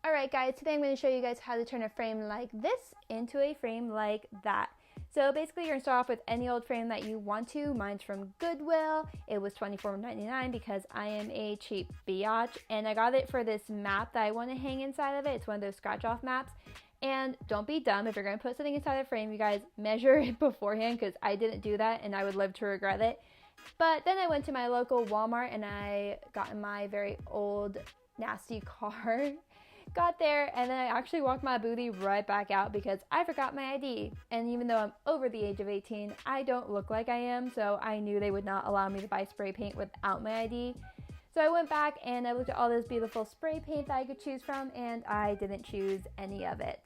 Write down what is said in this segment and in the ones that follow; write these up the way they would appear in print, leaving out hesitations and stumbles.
Alright guys, today I'm going to show you guys how to turn a frame like this into a frame like that. So basically you're going to start off with any old frame that you want to. Mine's from Goodwill. It was $24.99 because I am a cheap biatch, and I got it for this map that I want to hang inside of it. It's one of those scratch off maps. And don't be dumb, if you're going to put something inside a frame, you guys measure it beforehand, because I didn't do that and I would live to regret it. But then I went to my local Walmart and I got in my very old nasty car. Got there and then I actually walked my booty right back out because I forgot my ID. And even though I'm over the age of 18, I don't look like I am, so I knew they would not allow me to buy spray paint without my ID. So I went back and I looked at all this beautiful spray paint that I could choose from, and I didn't choose any of it.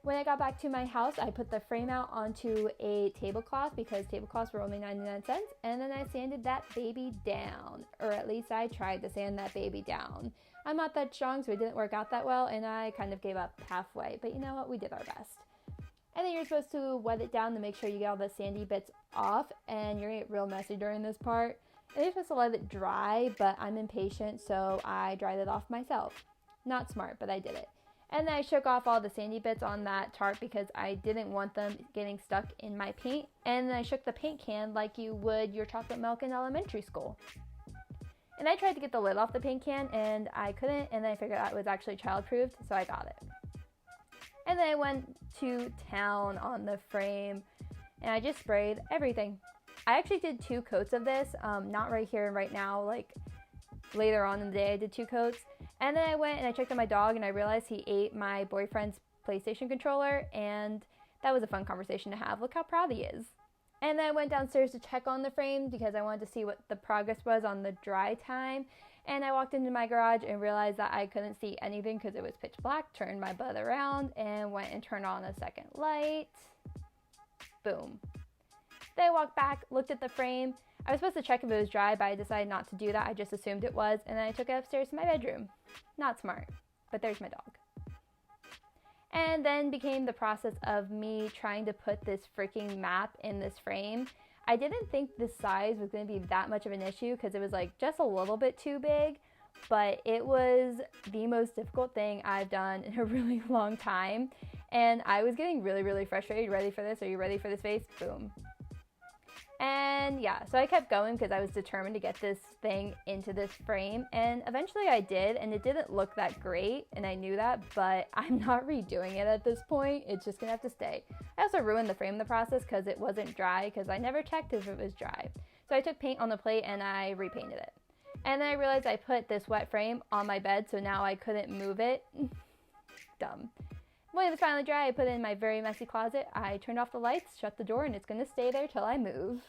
When I got back to my house, I put the frame out onto a tablecloth because tablecloths were only 99 cents, and then I sanded that baby down, or at least I tried to sand that baby down. I'm not that strong, so it didn't work out that well, and I kind of gave up halfway, but you know what, we did our best. And then you're supposed to wet it down to make sure you get all the sandy bits off, and you're gonna get real messy during this part. And you're supposed to let it dry, but I'm impatient, so I dried it off myself. Not smart, but I did it. And then I shook off all the sandy bits on that tarp because I didn't want them getting stuck in my paint. And then I shook the paint can like you would your chocolate milk in elementary school. And I tried to get the lid off the paint can and I couldn't, and then I figured out it was actually child-proofed, so I got it. And then I went to town on the frame and I just sprayed everything. I actually did 2 coats of this, not right here and right now, like later on in the day I did 2 coats. And then I went and I checked on my dog and I realized he ate my boyfriend's PlayStation controller, and that was a fun conversation to have. Look how proud he is. And then I went downstairs to check on the frame because I wanted to see what the progress was on the dry time. And I walked into my garage and realized that I couldn't see anything because it was pitch black. Turned my butt around and went and turned on a second light. Boom. Then I walked back, looked at the frame. I was supposed to check if it was dry, but I decided not to do that. I just assumed it was, and then I took it upstairs to my bedroom. Not smart, but there's my dog. And then became the process of me trying to put this freaking map in this frame. I didn't think the size was going to be that much of an issue because it was like just a little bit too big, but it was the most difficult thing I've done in a really long time. And I was getting really frustrated. Ready for this? Are you ready for this face? Boom. And yeah, so I kept going because I was determined to get this thing into this frame, and eventually I did, and it didn't look that great, and I knew that, but I'm not redoing it at this point. It's just gonna have to stay. I also ruined the frame in the process because it wasn't dry, because I never checked if it was dry. So I took paint on the plate and I repainted it. And then I realized I put this wet frame on my bed, so now I couldn't move it. Dumb. When it was finally dry, I put it in my very messy closet. I turned off the lights, shut the door, and it's going to stay there till I move.